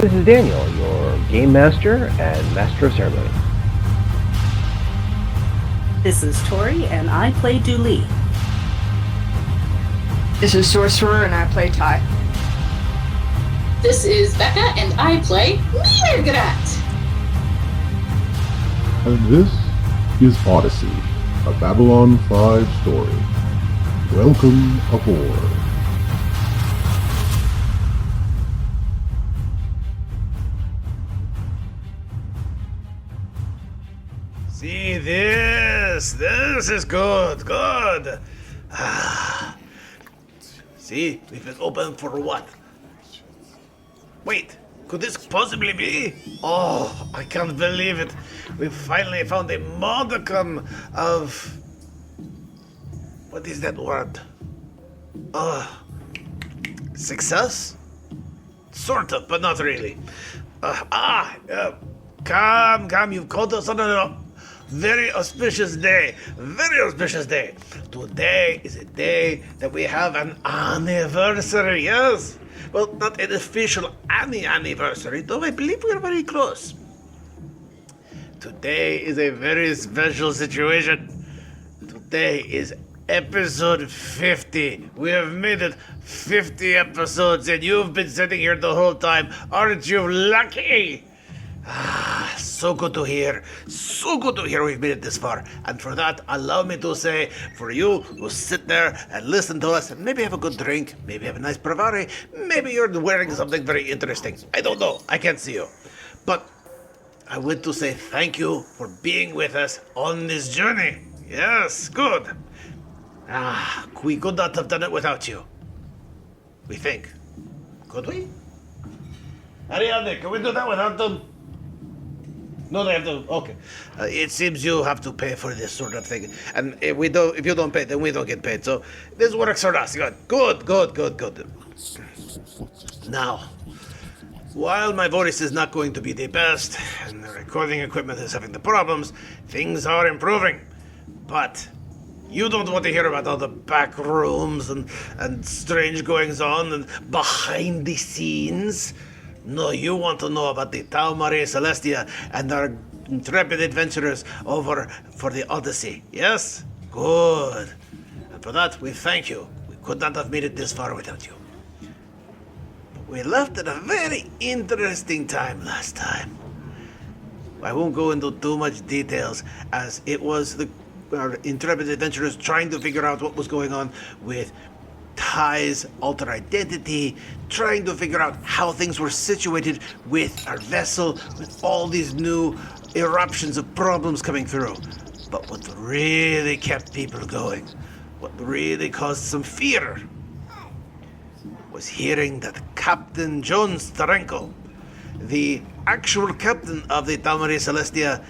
This is Daniel, your Game Master and Master of Ceremony. This is Tori, and I play Dooley. This is Sorcerer, and I play Ty. This is Becca, and I play Mirgrat. And this is Odyssey, a Babylon 5 story. Welcome aboard. See this? This is good, good. See, we've been open for what? Wait, could this possibly be? Oh, I can't believe it. We finally found a modicum of... What is that word? Success? Sort of, but not really. Come, you've called us on a very auspicious day. Very auspicious day. Today is a day that we have an anniversary, yes? Well, not an official anniversary, though I believe we're very close. Today is a very special situation. Today is episode 50. We have made it 50 episodes, and you've been sitting here the whole time. Aren't you lucky? So good to hear. So good to hear we've made it this far. And for that, allow me to say, for you who sit there and listen to us, and maybe have a good drink, maybe have a nice brevari, maybe you're wearing something very interesting. I don't know. I can't see you. But I want to say thank you for being with us on this journey. Yes, good. We could not have done it without you. We think. Could we? Ariadne, can we do that without them? No, they have to. Okay. It seems you have to pay for this sort of thing, and if you don't pay, then we don't get paid. So this works for us. Good. Now, while my voice is not going to be the best, and the recording equipment is having the problems, things are improving. But you don't want to hear about all the back rooms and strange goings on and behind the scenes. No, you want to know about the Tabletop Celestia and our intrepid adventurers over for the Odyssey. Yes? Good. And for that, we thank you. We could not have made it this far without you. But we left at a very interesting time last time. I won't go into too much details, as it was our intrepid adventurers trying to figure out what was going on with Ty's alter identity, trying to figure out how things were situated with our vessel, with all these new eruptions of problems coming through. But what really kept people going, what really caused some fear, was hearing that Captain Steranko, the actual captain of the Tabletop Celestia,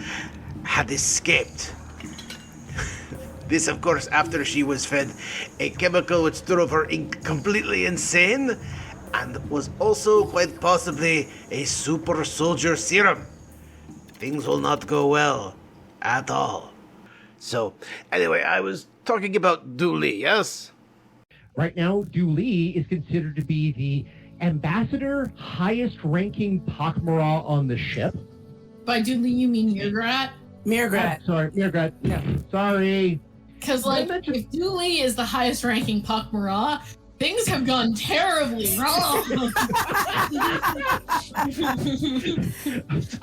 had escaped. This, of course, after she was fed a chemical which drove her completely insane, and was also quite possibly a super soldier serum. Things will not go well at all. So, anyway, I was talking about Dooley, yes? Right now, Dooley is considered to be the ambassador, highest-ranking pak'ma'ra on the ship. By Dooley, you mean Mirgrat? Mirgrat. Sorry, Mirgrat. Yeah. Sorry. Because, if Dooley is the highest-ranking pak'ma'ra, things have gone terribly wrong.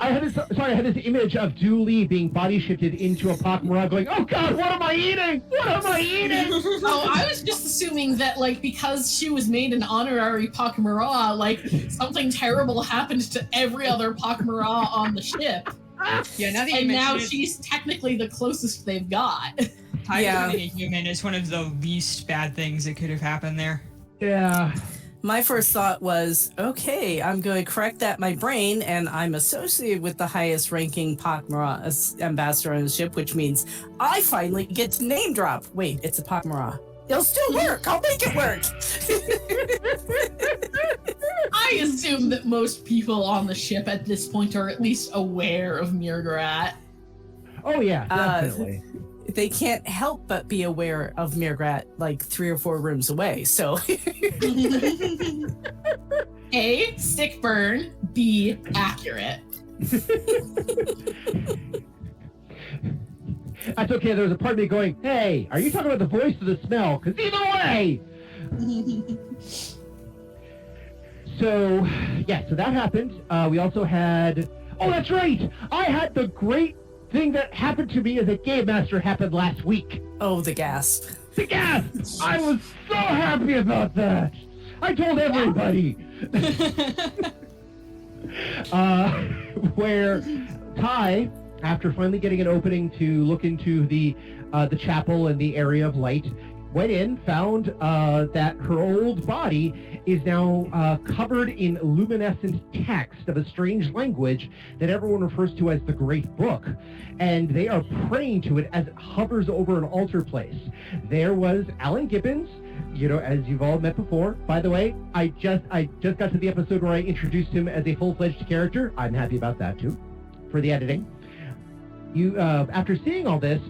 I had this image of Dooley being body shifted into a pak'ma'ra going, oh God, what am I eating? What am I eating? Oh, I was just assuming that, because she was made an honorary pak'ma'ra, something terrible happened to every other pak'ma'ra on the ship. Yeah, now she's technically the closest they've got. Becoming a human is one of the least bad things that could have happened there. Yeah. My first thought was, okay, I'm going to correct that in my brain, and I'm associated with the highest ranking pak'ma'ra ambassador on the ship, which means I finally get to name drop. Wait, it's a pak'ma'ra. It'll still work. I'll make it work. I assume that most people on the ship at this point are at least aware of Mirgrat. Oh yeah, definitely. They can't help but be aware of Mirgrat 3 or 4 rooms away, so... A, stick burn. B, accurate. That's okay. There was a part of me going, hey, are you talking about the voice or the smell? Because either way. So, yeah, so that happened. We also had... Oh, that's right! I had the great thing that happened to me as a game master happened last week. Oh, the gasp. The gasp! I was so happy about that! I told everybody! Where Ty, after finally getting an opening to look into the chapel and the area of light, went in, found that her old body is now covered in luminescent text of a strange language that everyone refers to as the Great Book. And they are praying to it as it hovers over an altar place. There was Alan Gibbons, you know, as you've all met before. By the way, I just got to the episode where I introduced him as a full-fledged character. I'm happy about that, too, for the editing. You, after seeing all this,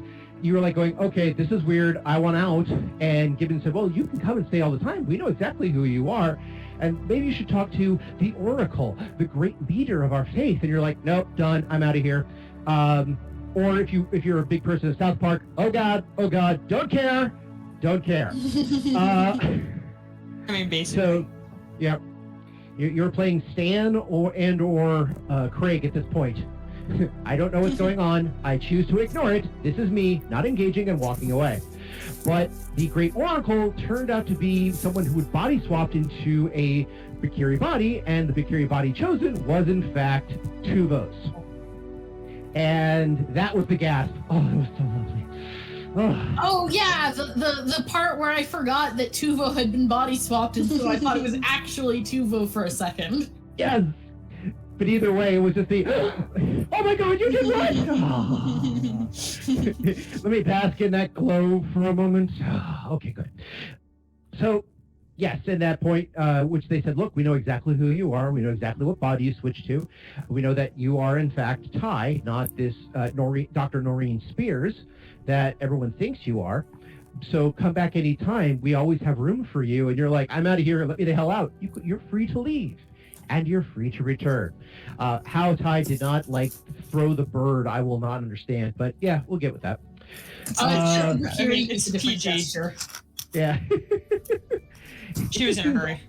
you were like going, okay, this is weird, I want out. And Gibbons said, well, you can come and stay all the time. We know exactly who you are. And maybe you should talk to the Oracle, the great leader of our faith. And you're like, nope, done, I'm out of here. Or if you're a big person in South Park, oh God, don't care. I mean, basically. So, yeah, you're playing Stan or Craig at this point. I don't know what's going on. I choose to ignore it. This is me, not engaging and walking away. But the Great Oracle turned out to be someone who had body swapped into a Bikiri body, and the Bikiri body chosen was, in fact, Tuvos. And that was the gasp. Oh, it was so lovely. Oh yeah, the part where I forgot that Tuvo had been body swapped, and so I thought it was actually Tuvo for a second. Yes. But either way, it was just the, oh my God, you did what? Let me bask in that glow for a moment. Okay, good. So, yes, at that point, which they said, look, we know exactly who you are. We know exactly what body you switched to. We know that you are, in fact, Ty, not this Dr. Noreen Spears that everyone thinks you are. So come back anytime. We always have room for you. And you're like, I'm out of here. Let me the hell out. You're free to leave. And you're free to return. How Ty did not, throw the bird, I will not understand. But yeah, we'll get with that. It's a different PG. gesture. Yeah. She was in a hurry.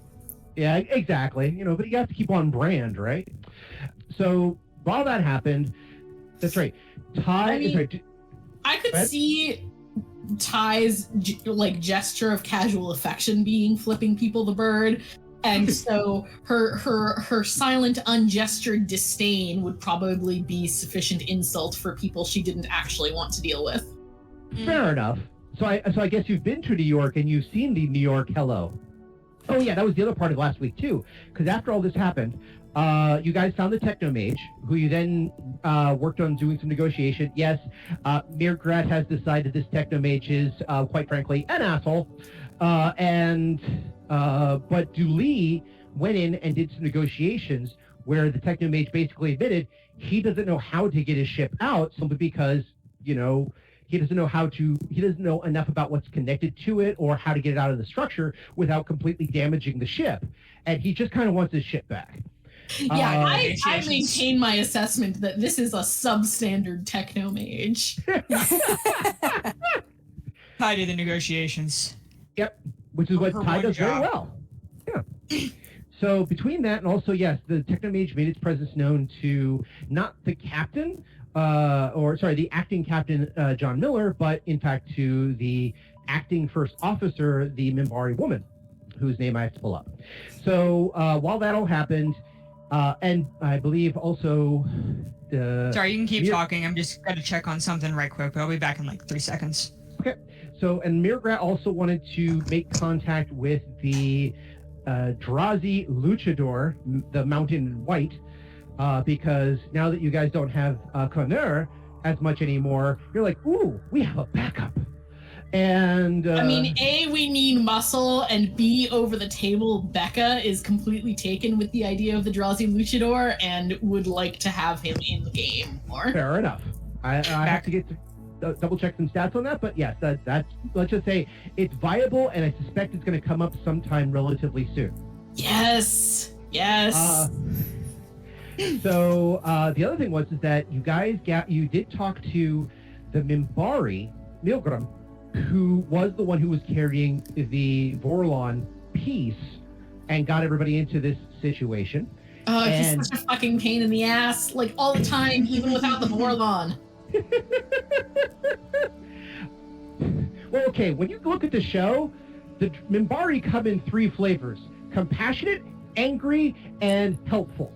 Yeah, exactly. But you have to keep on brand, right? So while that happened, that's right. Ty... I could see Ty's gesture of casual affection being flipping people the bird. And so her silent, ungestured disdain would probably be sufficient insult for people she didn't actually want to deal with. Fair enough. So I guess you've been to New York and you've seen the New York hello. Oh yeah, that was the other part of last week too. Because after all this happened, you guys found the Technomage, who you then worked on doing some negotiation. Yes, Mirgrat has decided this Technomage is, quite frankly, an asshole. But Dooley went in and did some negotiations where the Technomage basically admitted he doesn't know how to get his ship out simply because, he doesn't know enough about what's connected to it or how to get it out of the structure without completely damaging the ship. And he just kind of wants his ship back. Yeah, I maintain my assessment that this is a substandard Technomage. Tied to the negotiations. Yep, which is what Ty does very well. Yeah. So between that and also, yes, the Technomage made its presence known to not the captain, the acting captain, John Miller, but in fact to the acting first officer, the Mimbari woman, whose name I have to pull up. So while that all happened, and I believe also... Sorry, you can keep talking. I'm just going to check on something right quick, but I'll be back in 3 seconds. Okay. So, and Mirgrat also wanted to make contact with the Drazi Luchador, the Mountain in White, because now that you guys don't have Connor as much anymore, you're like, ooh, we have a backup. And A, we need muscle, and B, over the table, Becca is completely taken with the idea of the Drazi Luchador and would like to have him in the game more. Fair enough. I have to get to double check some stats on that, but yes, that's let's just say it's viable, and I suspect it's going to come up sometime relatively soon. Yes. Yes. So the other thing was is that you guys you did talk to the mimbari, Milgram, who was the one who was carrying the Vorlon piece and got everybody into this situation. Oh, he's such a fucking pain in the ass, like all the time, even without the Vorlon. Well, okay, when you look at the show, the mimbari come in 3 flavors: compassionate, angry, and helpful.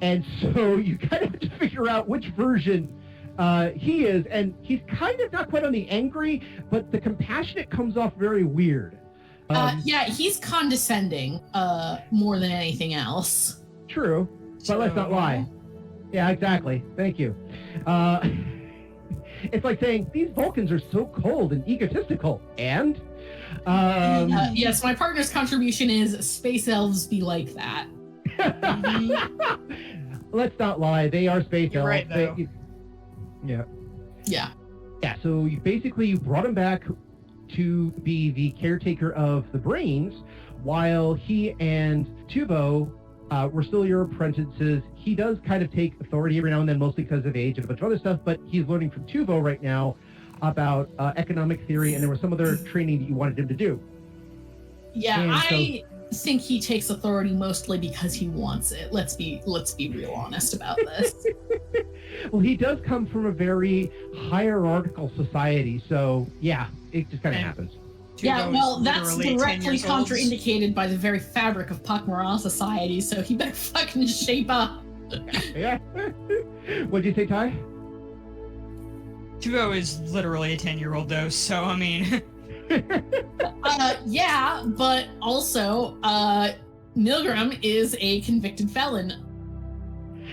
And so you kind of have to figure out which version he is, and he's kind of not quite on the angry, but the compassionate comes off very weird. Yeah, he's condescending more than anything else. True, but let's not lie. Yeah, exactly. Thank you. It's like saying, these Vulcans are so cold and egotistical, and... Yes, my partner's contribution is space elves be like that. Let's not lie, they are space elves. Right, though. Yeah. Yeah. Yeah, so you brought him back to be the caretaker of the brains, while he and Tuvo were still your apprentices. He does kind of take authority every now and then, mostly because of age and a bunch of other stuff, but he's learning from Tuvo right now about economic theory, and there was some other training that you wanted him to do. Yeah, And I think he takes authority mostly because he wants it. Let's be real honest about this. Well, he does come from a very hierarchical society, so yeah, it just kind of happens. Yeah, well, that's literally 10 directly years old. contraindicated by the very fabric of pak'ma'ra society, so he better fucking shape up. Yeah. What'd you say, Ty? Tuvo is literally a 10-year-old though, so I mean... Yeah, but also, Milgram is a convicted felon,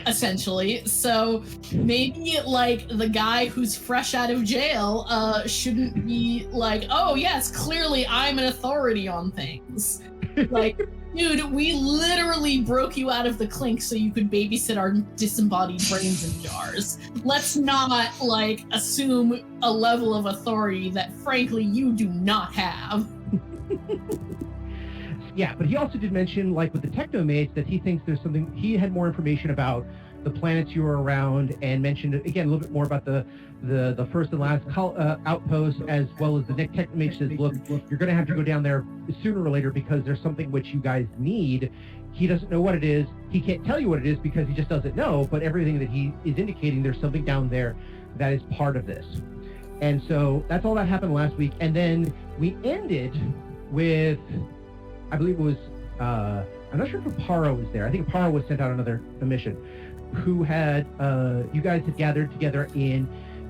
essentially. So maybe, like, the guy who's fresh out of jail shouldn't be like, oh, yes, clearly I'm an authority on things. Like, dude, we literally broke you out of the clink so you could babysit our disembodied brains in jars. Let's not, like, assume a level of authority that, frankly, you do not have. Yeah, but he also did mention, like with the Technomage, that he thinks there's something, he had more information about the planets you were around, and mentioned, again, a little bit more about the first and last outpost, as well as the Technomage says, look, you're going to have to go down there sooner or later because there's something which you guys need. He doesn't know what it is. He can't tell you what it is because he just doesn't know, but everything that he is indicating, there's something down there that is part of this. And so that's all that happened last week. And then we ended with, I believe it was, I'm not sure if Aparo was there. I think Aparo was sent out on a mission, who had, you guys had gathered together in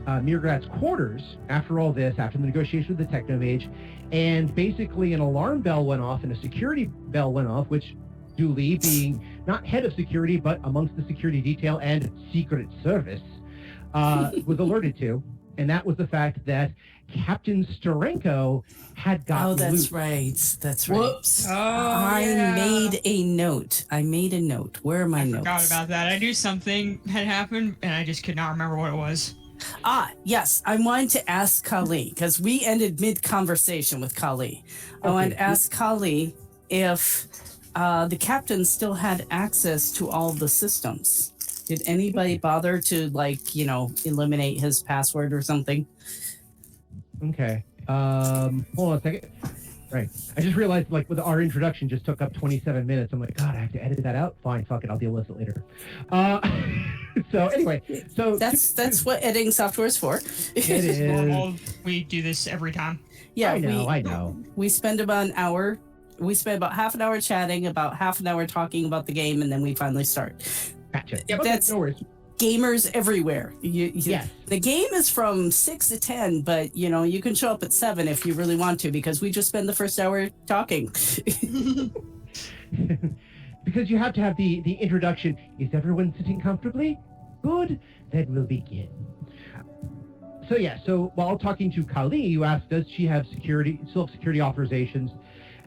Mirgrat's quarters after all this, after the negotiation with the Technomage, and basically an alarm bell went off and a security bell went off, which Dooley, being not head of security, but amongst the security detail and Secret Service, was alerted to. And that was the fact that Captain Steranko had gotten that's loose. right. That's right. Whoops. I made a note. Where are my notes? Forgot about that. I knew something had happened, and I just could not remember what it was. Yes. I wanted to ask Kali, because we ended mid-conversation with Kali. I wanted to ask Kali if the captain still had access to all the systems. Did anybody bother to, eliminate his password or something? Okay. Hold on a second. Right. I just realized, with our introduction just took up 27 minutes. I'm like, God, I have to edit that out? Fine, fuck it. I'll deal with it later. So anyway, That's what editing software is for. It is. Normal. We do this every time. Yeah, I know. We spend about an hour. We spend about half an hour chatting, about half an hour talking about the game, and then we finally start. Gotcha. Yep, Okay, that's no worries. gamers everywhere. Yes. The game is from 6 to 10, but you can show up at 7 if you really want to, because we just spend the first hour talking. Because you have to have the introduction. Is everyone sitting comfortably? Good. Then we'll begin. So while talking to Kali, you asked, does she have still have security authorizations?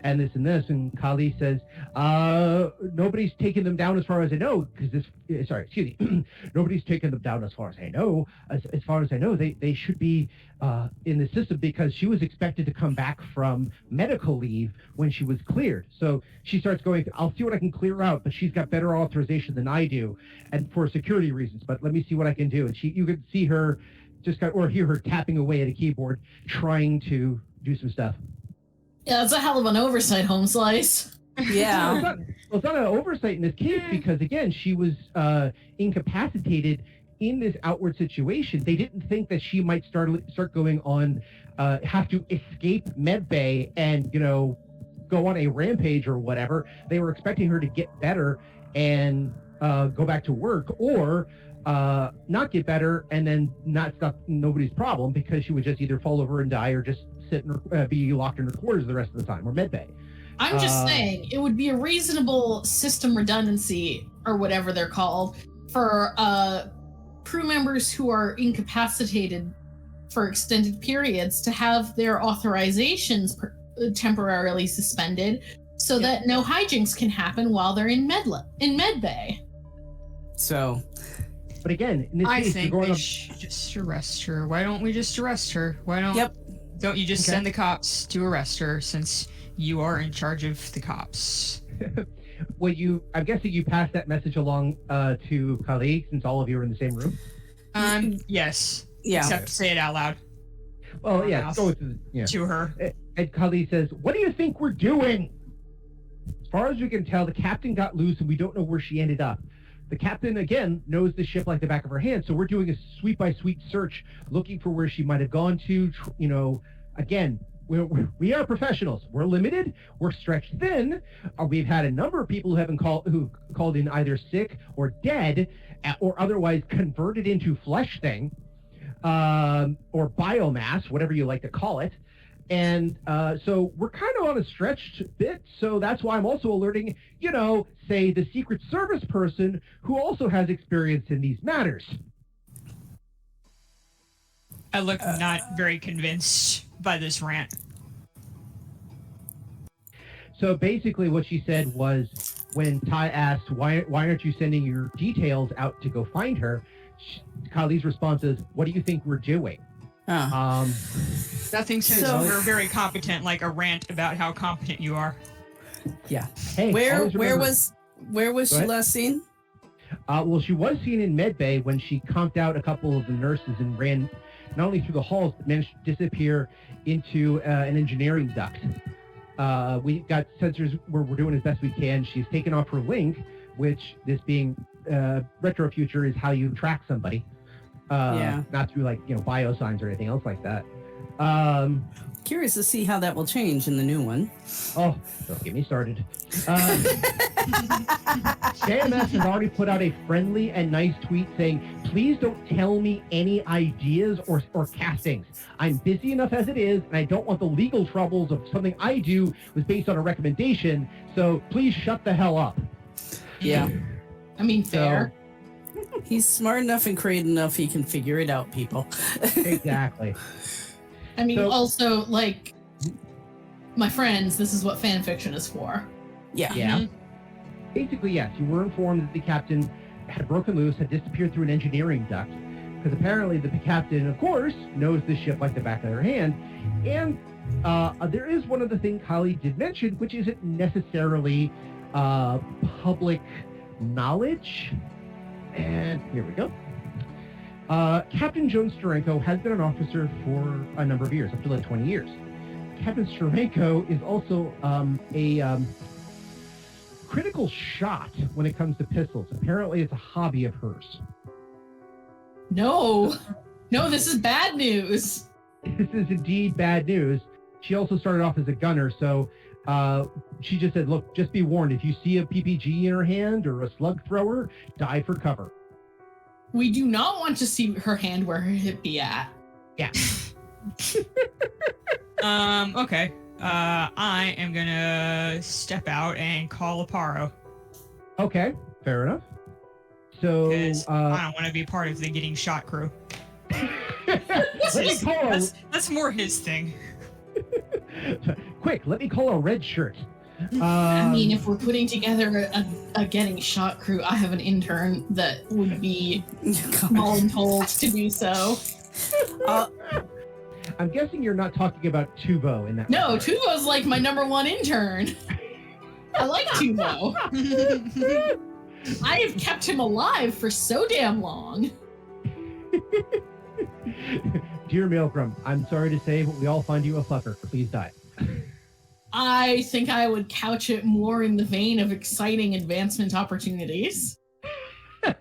and this and this. And Kali says, nobody's taken them down as far as I know, because nobody's taken them down as far as I know. As far as I know, they should be in the system, because she was expected to come back from medical leave when she was cleared. So she starts going, I'll see what I can clear out, but she's got better authorization than I do, and for security reasons, but let me see what I can do. And you could see her or hear her tapping away at a keyboard, trying to do some stuff. Yeah, that's a hell of an oversight, Home Slice. Yeah. It's not an oversight in this case, because again, she was incapacitated in this outward situation. They didn't think that she might start going on, have to escape Medbay and, go on a rampage or whatever. They were expecting her to get better and go back to work, or not get better and then not stop nobody's problem, because she would just either fall over and die or just sit and be locked in her quarters the rest of the time, or Medbay. I'm just saying, it would be a reasonable system redundancy, or whatever they're called, for crew members who are incapacitated for extended periods to have their authorizations temporarily suspended, so that no hijinks can happen while they're in Medbay. So, but again, in this I case, think we should just arrest her. Why don't we just arrest her? Don't you just send the cops to arrest her, since you are in charge of the cops? Well, I'm guessing you passed that message along to Kali, since all of you are in the same room? Yes. Yeah. Except say it out loud. Well, yeah, go with to her. And Kali says, what do you think we're doing? As far as we can tell, the captain got loose and we don't know where she ended up. The captain, again, knows the ship like the back of her hand, so we're doing a sweep-by-sweep search, looking for where she might have gone to. Again, we are professionals. We're limited. We're stretched thin. We've had a number of people who called in either sick or dead, or otherwise converted into flesh thing, or biomass, whatever you like to call it. And so we're kind of on a stretched bit, so that's why I'm also alerting, say, the Secret Service person who also has experience in these matters. I look not very convinced by this rant. So basically what she said was, when Ty asked, why aren't you sending your details out to go find her, Kali's response is, what do you think we're doing? Nothing since we're very competent, like a rant about how competent you are. Yeah. Hey, where was she last seen? Well, she was seen in Medbay when she conked out a couple of the nurses and ran not only through the halls, but managed to disappear into an engineering duct. We got sensors where we're doing as best we can. She's taken off her link, which, this being retro future, is how you track somebody. Not through bio signs or anything else like that. Curious to see how that will change in the new one. Oh, don't get me started. JMS has already put out a friendly and nice tweet saying, please don't tell me any ideas or castings. I'm busy enough as it is, and I don't want the legal troubles of something I do was based on a recommendation, so please shut the hell up. Yeah. I mean, fair. He's smart enough and creative enough, he can figure it out, people. Exactly. I mean, also, my friends, this is what fan fiction is for. Yeah. Yeah. Mm-hmm. Basically, yes, you were informed that the captain had broken loose, had disappeared through an engineering duct, because apparently the captain, of course, knows the ship like the back of their hand. And there is one other thing Kali did mention, which isn't necessarily public knowledge. And here we go. Captain Steranko has been an officer for a number of years, up to 20 years. Captain Steranko is also a critical shot when it comes to pistols. Apparently, it's a hobby of hers. No, this is bad news. This is indeed bad news. She also started off as a gunner, so she just said, look, just be warned, if you see a PPG in her hand or a slug thrower, dive for cover. We do not want to see her hand where her hip be at. Yeah. Okay. I am gonna step out and call a Paro. Okay, fair enough. So, I don't want to be part of the getting shot crew. Let me call. That's more his thing. Quick, quick, let me call a red shirt. I mean, if we're putting together a getting shot crew, I have an intern that would be told to do so. I'm guessing you're not talking about Tubo in that. No, Tubo's like my number one intern. I like Tubo. I have kept him alive for so damn long. Dear Milgram, I'm sorry to say, but we all find you a fucker. Please die. I think I would couch it more in the vein of exciting advancement opportunities. I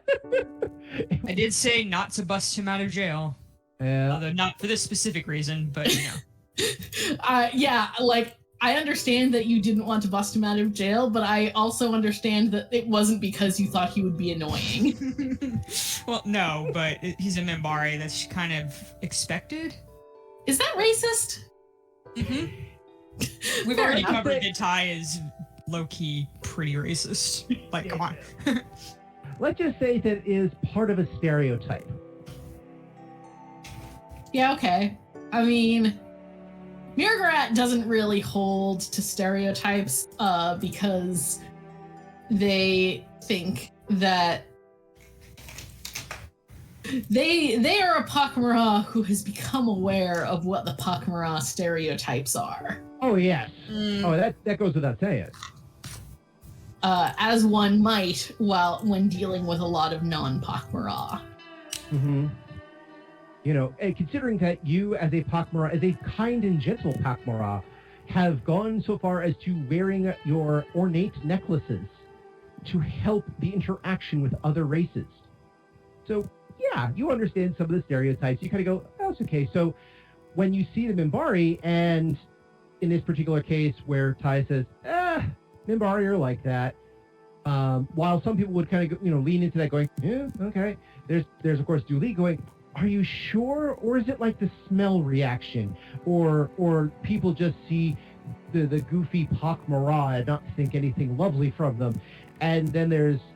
did say not to bust him out of jail. Yeah. Although not for this specific reason, but you know. Yeah, like, I understand that you didn't want to bust him out of jail, but I also understand that it wasn't because you thought he would be annoying. Well, no, but he's a mimbari. That's kind of expected. Is that racist? Mm-hmm. We've Fair already enough. covered that Ty is low-key pretty racist. Like, come on. Let's just say that it is part of a stereotype. Yeah, okay. I mean, Mirgarat doesn't really hold to stereotypes because they think that they are a pak'ma'ra who has become aware of what the pak'ma'ra stereotypes are. Oh, yes. Oh, that goes without saying. As one might when dealing with a lot of non-pak'ma'ra. Mm-hmm. You know, and considering that you, as a pak'ma'ra, as a kind and gentle pak'ma'ra, have gone so far as to wearing your ornate necklaces to help the interaction with other races. So, yeah, you understand some of the stereotypes. You kind of go, oh, it's okay. So, when you see the mimbari, and in this particular case where Ty says, mimbari are like that, while some people would kind of, lean into that going, yeah, okay. There's of course Dooley going, are you sure? Or is it like the smell reaction? Or people just see the goofy pak'ma'ra and not think anything lovely from them? And then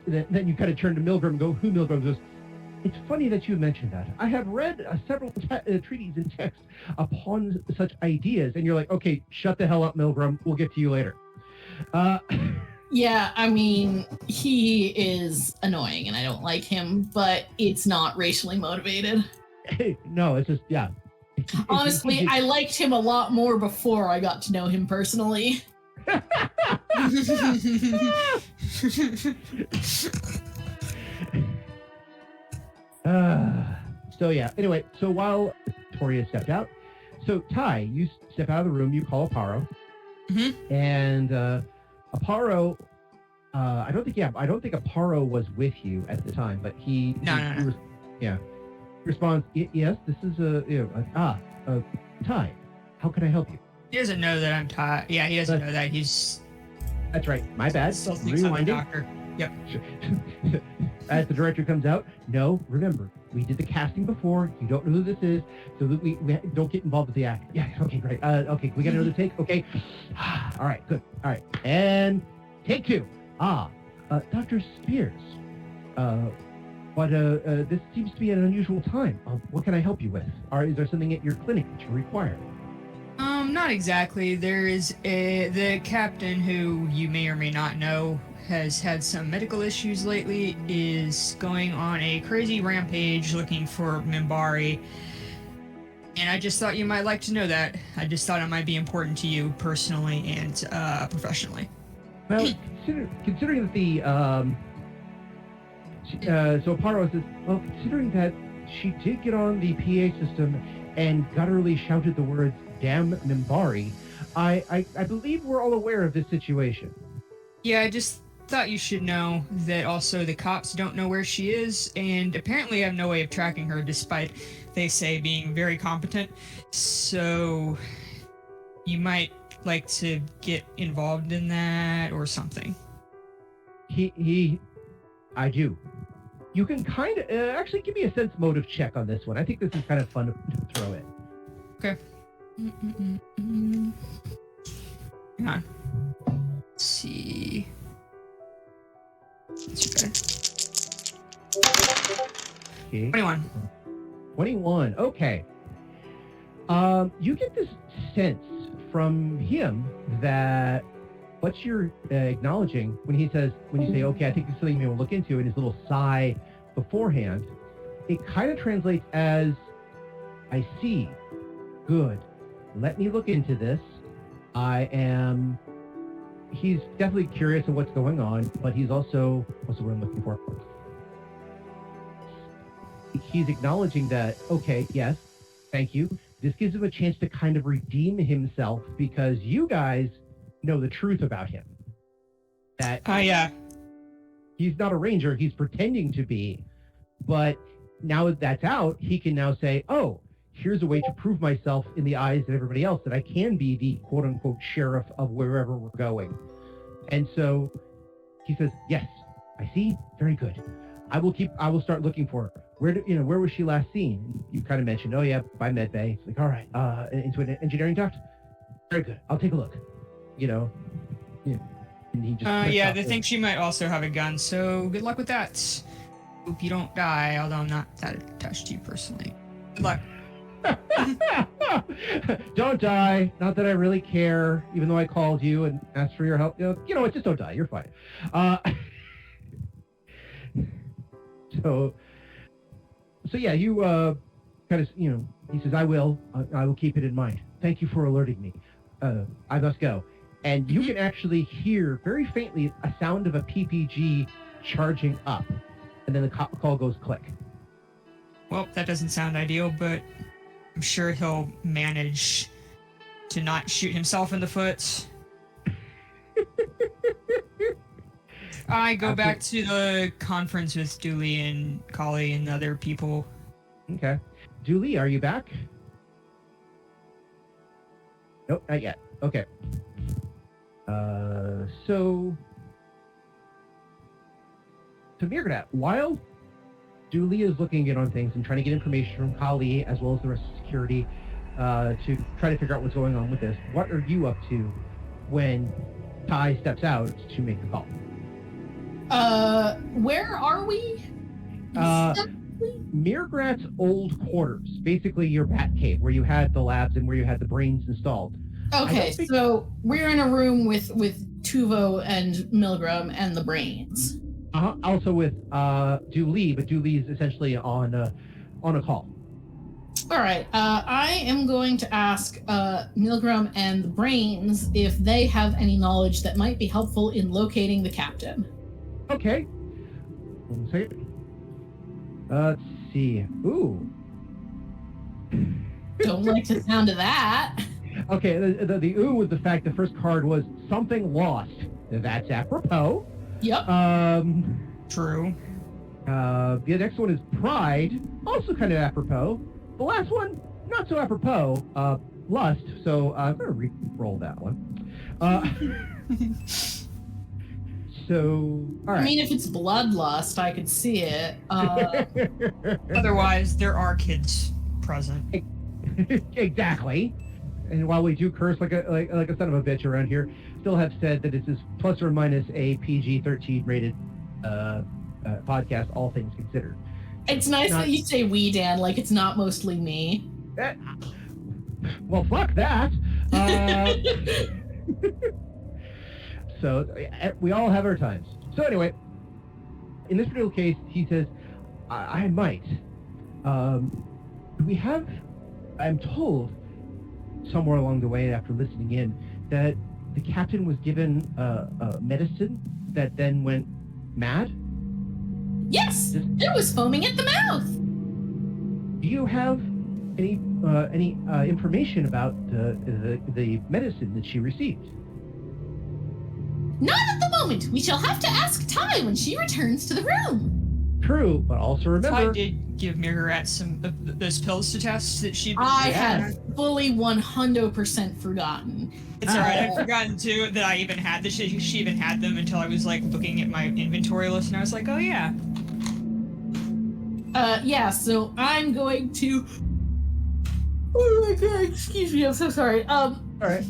then you kind of turn to Milgram and go, who Milgram goes, it's funny that you mentioned that. I have read several treaties and texts upon such ideas. And you're like, okay, shut the hell up, Milgram. We'll get to you later. Yeah, I mean, he is annoying and I don't like him, but it's not racially motivated. No, it's just, yeah. Honestly, I liked him a lot more before I got to know him personally. So yeah, anyway, so while Toria stepped out, so Ty, you step out of the room, you call Aparo, and Aparo, I don't think Aparo was with you at the time, but he responds, yes, this is Ty, how can I help you? He doesn't know that I'm Ty. Yeah, he doesn't know that he's... That's right, my bad. Still thinks I'm a doctor. Yep. As the director comes out, no, remember, we did the casting before. You don't know who this is, so that we don't get involved with the act. Yeah, okay, great. Okay, we got another take? Okay. All right, good. All right, and take two. Dr. Spears, this seems to be an unusual time. What can I help you with? Is there something at your clinic that you require? Not exactly. There is the captain, who you may or may not know has had some medical issues lately, is going on a crazy rampage looking for mimbari. And I just thought you might like to know that. I just thought it might be important to you personally and professionally. Well, considering that so Aparo says, well, considering that she did get on the PA system and gutturally shouted the words, damn mimbari, I believe we're all aware of this situation. Yeah, I just thought you should know that also the cops don't know where she is, and apparently have no way of tracking her, despite, they say, being very competent. So you might like to get involved in that or something. I do. You can kind of, actually give me a sense motive check on this one. I think this is kind of fun to throw in. Okay. Hang on. Let's see. That's okay. 21. 21. Okay. You get this sense from him that what you're acknowledging when you say, okay, I think it's something we'll look into, and his little sigh beforehand, it kind of translates as, I see. Good. Let me look into this. He's definitely curious of what's going on, but he's also, what's the word I'm looking for? He's acknowledging that, okay, yes, thank you. This gives him a chance to kind of redeem himself because you guys know the truth about him. That yeah. He's not a ranger, he's pretending to be, but now that that's out, he can now say, oh, here's a way to prove myself in the eyes of everybody else that I can be the quote-unquote sheriff of wherever we're going. And so he says, yes, I see. Very good. I will start looking for her. Where was she last seen? You kind of mentioned, oh yeah, by Medbay. It's like, all right, into an engineering duct? Very good. I'll take a look. And he just they think she might also have a gun, so good luck with that. Hope you don't die, although I'm not that attached to you personally. Good luck. Don't die. Not that I really care, even though I called you and asked for your help. You know what? Just don't die. You're fine. So yeah, you kind of, he says, I will keep it in mind. Thank you for alerting me. I must go. And you can actually hear very faintly a sound of a PPG charging up, and then the call goes click. Well, that doesn't sound ideal, but I'm sure he'll manage to not shoot himself in the foot. I go back to the conference with Dooley and Kali and other people. Okay. Dooley, are you back? Nope, not yet. Okay. So Mirgadat, while Dooley is looking in on things and trying to get information from Kali as well as the rest of security to try to figure out what's going on with this, what are you up to when Ty steps out to make the call? Where are we? Mirgrat's old quarters, basically your bat cave where you had the labs and where you had the brains installed. Okay, so we're in a room with Tuvo and Milgram and the brains. Also with Dooley, but Dooley is essentially on a call. All right. I am going to ask Milgram and the brains if they have any knowledge that might be helpful in locating the captain. Okay. 1 second. Let's see. Ooh. Don't like the sound of that. Okay, the ooh with the fact the first card was something lost. That's apropos. Yep. True. The next one is pride, also kind of apropos. The last one, not so apropos. Lust. So I'm gonna re-roll that one. So, all right. I mean, if it's bloodlust, I could see it. Otherwise, there are kids present. Exactly. And while we do curse like a son of a bitch around here, still have said that this is plus or minus a PG-13 rated podcast, all things considered. It's nice that you say we, Dan, like it's not mostly me. Well, fuck that. So we all have our times. So anyway, in this particular case, he says, I might. We have, I'm told, somewhere along the way after listening in, that the captain was given medicine that then went mad? Yes! It was foaming at the mouth! Do you have any information about the medicine that she received? Not at the moment. We shall have to ask Ty when she returns to the room. True, but also remember... I did give Mirgarat some of those pills to test that she... I had fully 100% forgotten. It's alright, I'd forgotten too that I even had she even had them until I was like looking at my inventory list and I was like, oh yeah. Yeah, so I'm going to... Oh my god, excuse me, I'm so sorry. Alright.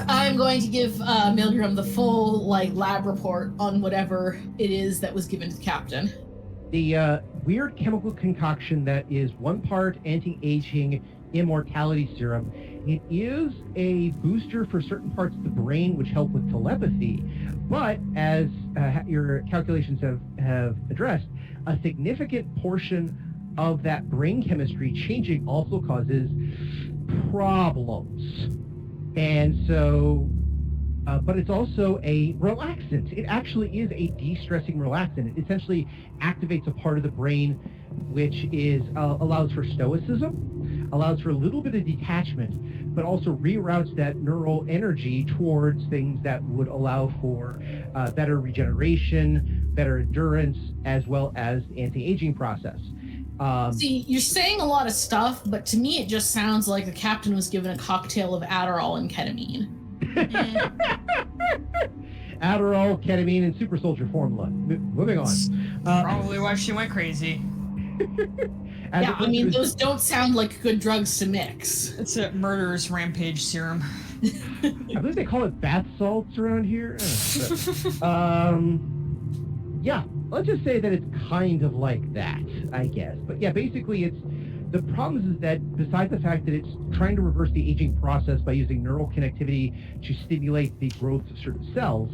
I'm going to give Milgram the full lab report on whatever it is that was given to the captain. The weird chemical concoction that is 1 part anti-aging immortality serum. It is a booster for certain parts of the brain which help with telepathy, but as your calculations have addressed, a significant portion of that brain chemistry changing also causes problems. And so, but it's also a relaxant. It actually is a de-stressing relaxant. It essentially activates a part of the brain which is allows for stoicism, allows for a little bit of detachment, but also reroutes that neural energy towards things that would allow for better regeneration, better endurance, as well as anti-aging process. See, you're saying a lot of stuff, but to me it just sounds like the captain was given a cocktail of Adderall and ketamine. Adderall, ketamine, and super soldier formula. Moving on. Probably why she went crazy. Yeah, I mean, those don't sound like good drugs to mix. It's a murderous rampage serum. I believe they call it bath salts around here. Yeah, let's just say that it's kind of like that, I guess. But yeah, basically the problem is that besides the fact that it's trying to reverse the aging process by using neural connectivity to stimulate the growth of certain cells,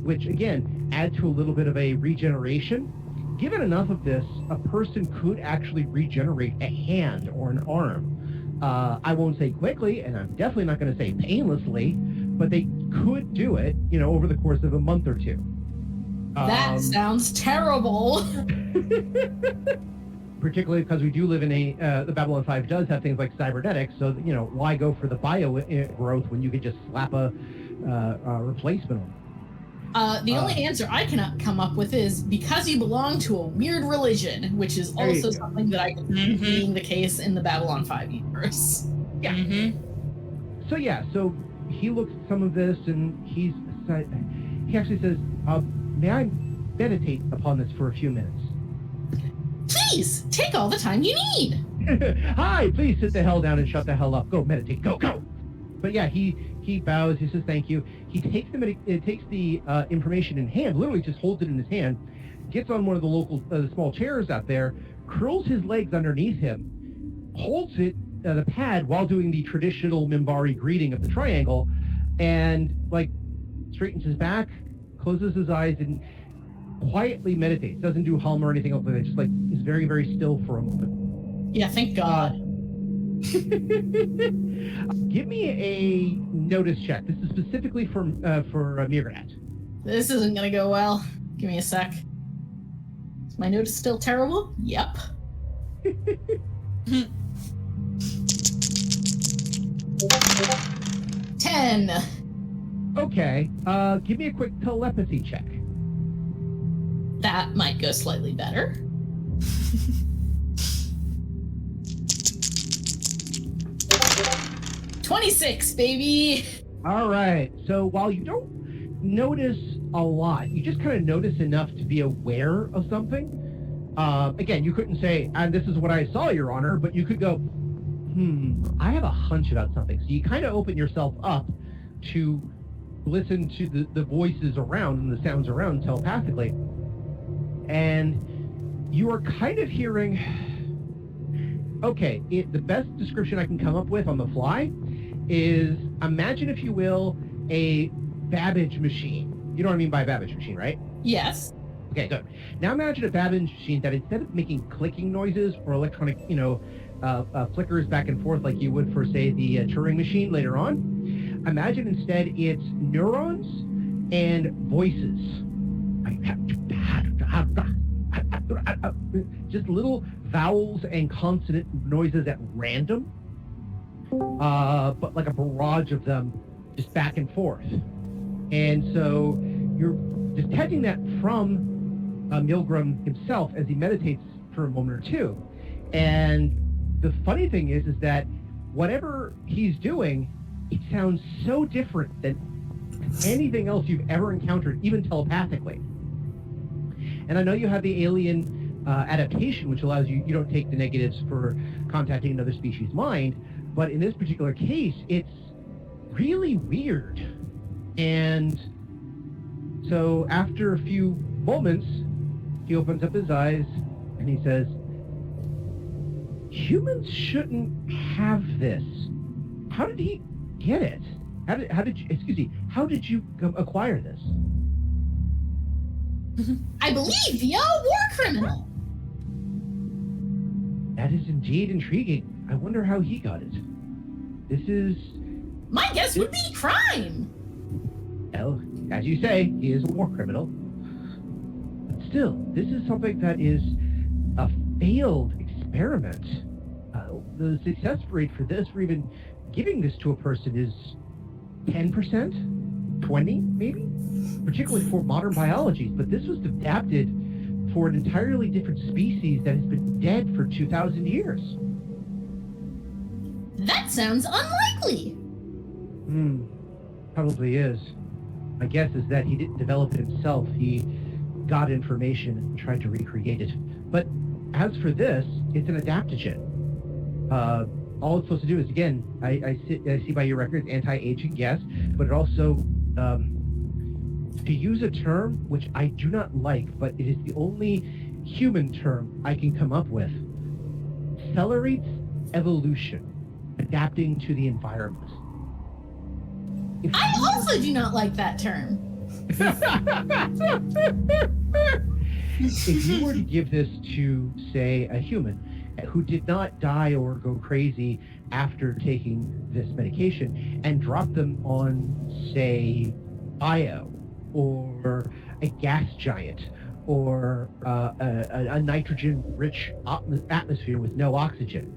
which again, add to a little bit of a regeneration. Given enough of this, a person could actually regenerate a hand or an arm. I won't say quickly, and I'm definitely not going to say painlessly, but they could do it, over the course of a month or two. That sounds terrible. Particularly because we do live in the Babylon 5 does have things like cybernetics, so why go for the bio growth when you could just slap a replacement on? The only answer I can come up with is because you belong to a weird religion, which is also something that I can see being the case in the Babylon 5 universe. Yeah. So he looks at some of this and he actually says, may I meditate upon this for a few minutes? Please, take all the time you need. Hi, please sit the hell down and shut the hell up. Go meditate, go. But yeah, he bows, he says thank you. He takes the information in hand, literally just holds it in his hand, gets on one of the local small chairs out there, curls his legs underneath him, holds it, the pad, while doing the traditional Mimbari greeting of the triangle, and straightens his back, closes his eyes, and quietly meditates. Doesn't do hum or anything else like that. Just is very, very still for a moment. Yeah, thank God. Give me a notice check. This is specifically for Mirgrat. This isn't gonna go well. Give me a sec. Is my notice still terrible? Yep. 10. Okay. Give me a quick telepathy check. That might go slightly better. $26, baby. All right. So while you don't notice a lot, you just kind of notice enough to be aware of something. Again, you couldn't say, and this is what I saw, Your Honor, but you could go, I have a hunch about something. So you kind of open yourself up to listen to the voices around and the sounds around telepathically. And you are kind of hearing, the best description I can come up with on the fly is, imagine, if you will, a Babbage machine. You know what I mean by a Babbage machine, right? Yes. Okay, good. Now imagine a Babbage machine that instead of making clicking noises or electronic, flickers back and forth like you would for, say, the Turing machine later on, imagine instead it's neurons and voices. Just little vowels and consonant noises at random, but like a barrage of them just back and forth. And so you're detecting that from Milgram himself as he meditates for a moment or two. And the funny thing is that whatever he's doing, it sounds so different than anything else you've ever encountered, even telepathically. And I know you have the alien adaptation, which allows you don't take the negatives for contacting another species' mind, but in this particular case, it's really weird. And so after a few moments, he opens up his eyes, and he says, humans shouldn't have this. How did he get it? How did you acquire this? I believe via a war criminal. That is indeed intriguing. I wonder how he got it. This is... My guess would be crime. Well, as you say, he is a war criminal. But still, this is something that is a failed experiment. The success rate for this, for even giving this to a person, is 10%? 20, maybe? Particularly for modern biology. But this was adapted for an entirely different species that has been dead for 2,000 years. That sounds unlikely. Probably is. My guess is that he didn't develop it himself. He got information and tried to recreate it. But as for this, it's an adaptogen. All it's supposed to do is, again, I see by your records, anti-aging, yes, but it also, to use a term which I do not like, but it is the only human term I can come up with, accelerates evolution, adapting to the environment. I also do not like that term. If you were to give this to, say, a human who did not die or go crazy after taking this medication and drop them on, say, Io, or a gas giant, or a nitrogen-rich atmosphere with no oxygen,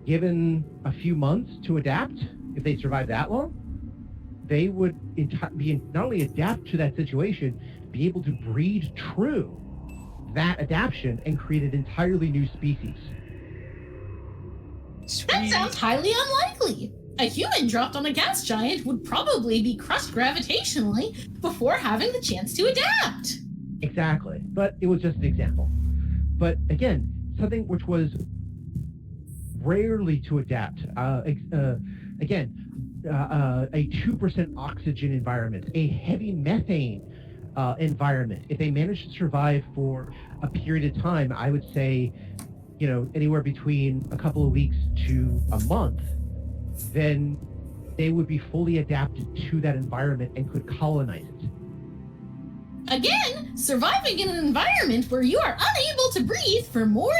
given a few months to adapt, if they survive that long, they would be not only adapt to that situation, be able to breed true that adaptation and create an entirely new species. That sounds highly unlikely. A human dropped on a gas giant would probably be crushed gravitationally before having the chance to adapt. Exactly, but it was just an example. But again, something which was rarely to adapt. A 2% oxygen environment, a heavy methane environment. If they managed to survive for a period of time, I would say, anywhere between a couple of weeks to a month, then they would be fully adapted to that environment and could colonize it. Again, surviving in an environment where you are unable to breathe for more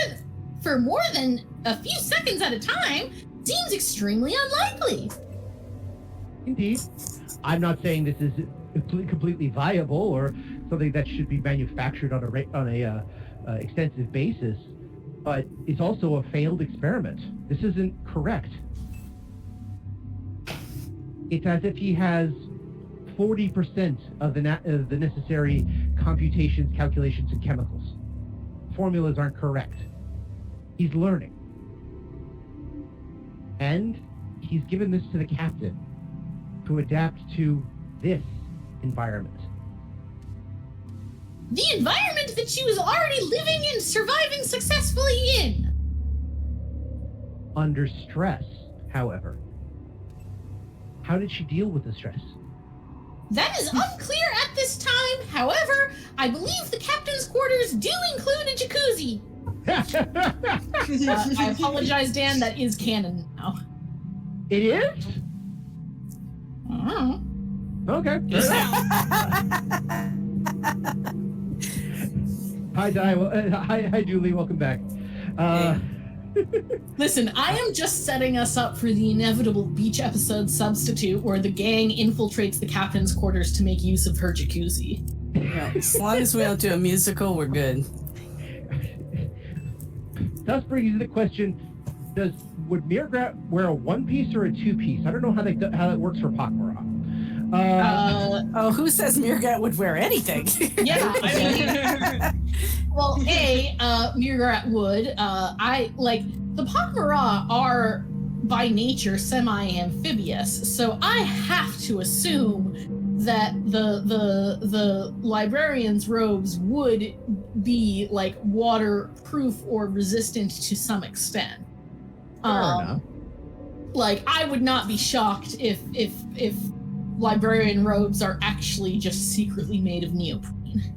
than a few seconds at a time seems extremely unlikely. Indeed. I'm not saying this is completely viable or something that should be manufactured on a extensive basis, but it's also a failed experiment. This isn't correct. It's as if he has 40% of the necessary computations, calculations, and chemicals. Formulas aren't correct. He's learning. And he's given this to the captain to adapt to this environment. The environment that she was already living and surviving successfully in. Under stress, however. How did she deal with the stress? That is unclear at this time. However, I believe the captain's quarters do include a jacuzzi. I apologize, Dan. That is canon now. It is? I don't know. Okay. Hi, Di. Hi, Julie. Welcome back. Listen, I am just setting us up for the inevitable beach episode substitute where the gang infiltrates the captain's quarters to make use of her jacuzzi. Yeah, as long as we don't do a musical, we're good. Thus brings you the question: would Mirgrat wear a one-piece or a two-piece? I don't know how that works for pak'ma'ra. Who says Mirgat would wear anything? Yeah, I mean, well, Mirgrat would. The pak'ma'ra are by nature semi-amphibious, so I have to assume that the librarian's robes would be like waterproof or resistant to some extent. Fair enough. I would not be shocked if librarian robes are actually just secretly made of neoprene.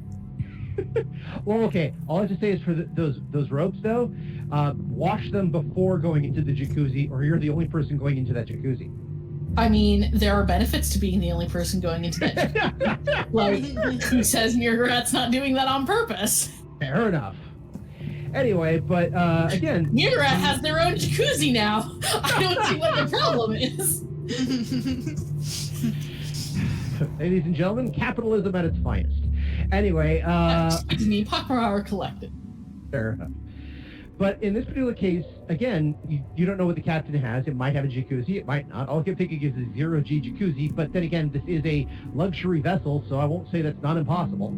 Well, okay. All I have to say is for those robes, though, wash them before going into the jacuzzi, or you're the only person going into that jacuzzi. I mean, there are benefits to being the only person going into that. Like, who says Murgarat's not doing that on purpose? Fair enough. Anyway, but again, Murgarat has their own jacuzzi now. I don't see what the problem is. ladies and gentlemen, capitalism at its finest. Anyway, Excuse me, pak'ma'ra are collected. fair enough. But in this particular case, again, you don't know what the captain has. It might have a jacuzzi, it might not. All I can think of is a zero-G jacuzzi, but then again, this is a luxury vessel, so I won't say that's not impossible.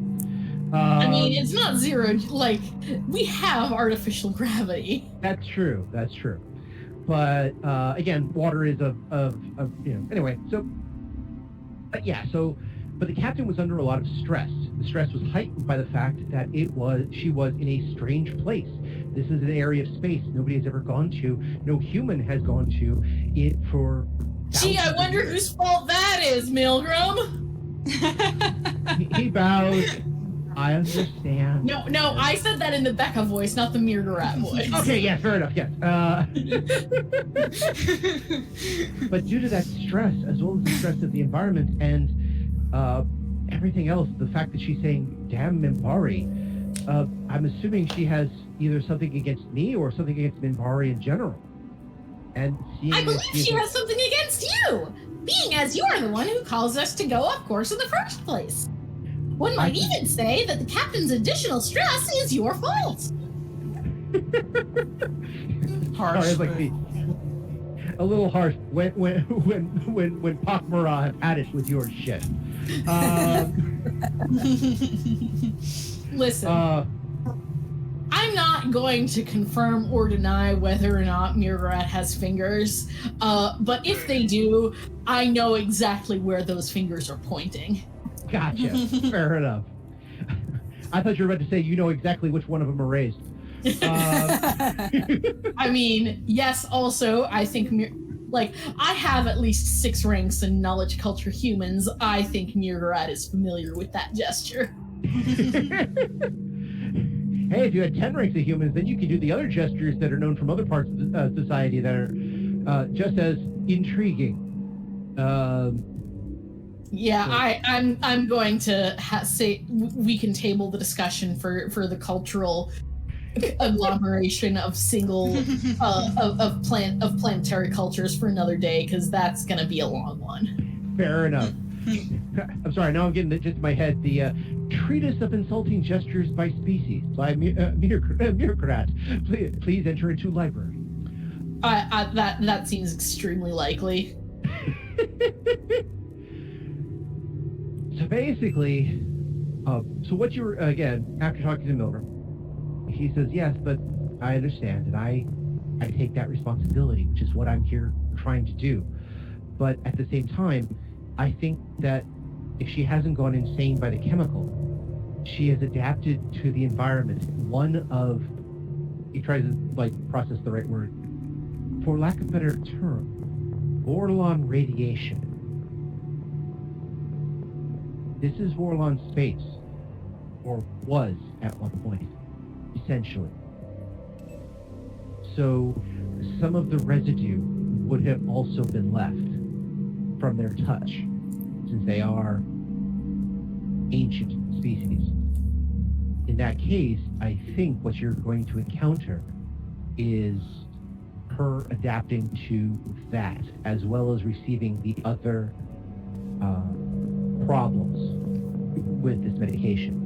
I mean, it's not zero, like, we have artificial gravity. That's true, But, again, water is anyway, so, but yeah, but the captain was under a lot of stress. The stress was heightened by the fact that she was in a strange place. This is an area of space nobody has ever gone to. No human has gone to it for... Gee, I wonder whose fault that is, Milgram. He bowed. I understand. No, I said that in the Becca voice, not the Murgarat voice. Okay, yeah, fair enough, yes. But due to that stress, as well as the stress of the environment and everything else, the fact that she's saying, damn mimbari, I'm assuming she has either something against me or something against mimbari in general. And I believe she has something against you, being as you are the one who caused us to go off course in the first place. One might even say that the captain's additional stress is your fault. Harsh. Sorry, like a little harsh when pak'ma'ra have had it with your shit. Listen, I'm not going to confirm or deny whether or not Murgarat has fingers, but if they do, I know exactly where those fingers are pointing. Gotcha. Fair enough. I thought you were about to say you know exactly which one of them are raised. I mean, yes, also, I think, I have at least 6 ranks in knowledge culture humans. I think Murgarat is familiar with that gesture. Hey, if you had 10 ranks of humans, then you could do the other gestures that are known from other parts of society that are just as intriguing. I'm going to say we can table the discussion for the cultural agglomeration of single of planetary cultures for another day, because that's going to be a long one. Fair enough. I'm sorry, now I'm getting just in my head the Treatise of Insulting Gestures by Species by Murgarat. Please enter into library. That seems extremely likely. So basically, so what you were, again, after talking to Miller, he says, yes, but I understand, and I take that responsibility, which is what I'm here trying to do. But at the same time, I think that if she hasn't gone insane by the chemical, she has adapted to the environment. He tries to, process the right word, for lack of a better term, Vorlon radiation. This is Vorlon space, or was at one point, essentially. So some of the residue would have also been left from their touch, since they are ancient species. In that case, I think what you're going to encounter is her adapting to that, as well as receiving the other problems with this medication.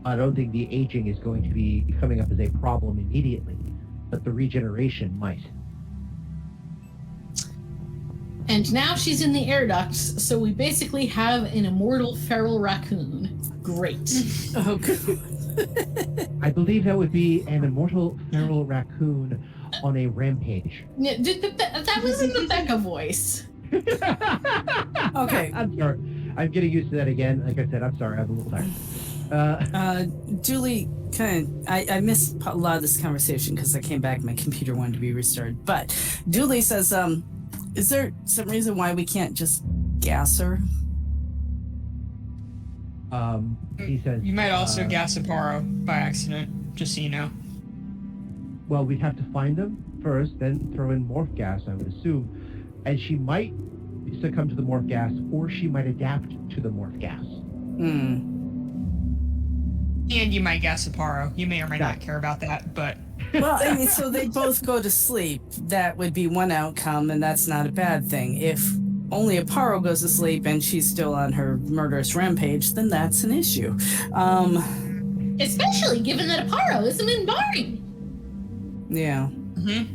I don't think the aging is going to be coming up as a problem immediately, but the regeneration might. And now she's in the air ducts, so we basically have an immortal feral raccoon. Great. Oh, God. I believe that would be an immortal feral raccoon on a rampage. That was in the Becca voice. Okay. I'm sorry. I'm getting used to that again. Like I said, I'm sorry. I'm a little tired. Julie, I missed a lot of this conversation because I came back, my computer wanted to be restarted. But Julie says, is there some reason why we can't just gas her? He says... You might also gas a Paro by accident, just so you know. Well, we'd have to find them first, then throw in morph gas, I would assume. And she might succumb to the morph gas, or she might adapt to the morph gas. And you might gas a Paro. You may or may not care about that, but... Well, I mean, so they both go to sleep. That would be one outcome, and that's not a bad thing. If only a Paro goes to sleep and she's still on her murderous rampage, then that's an issue. Especially given that a Paro is a mimbari. Yeah. And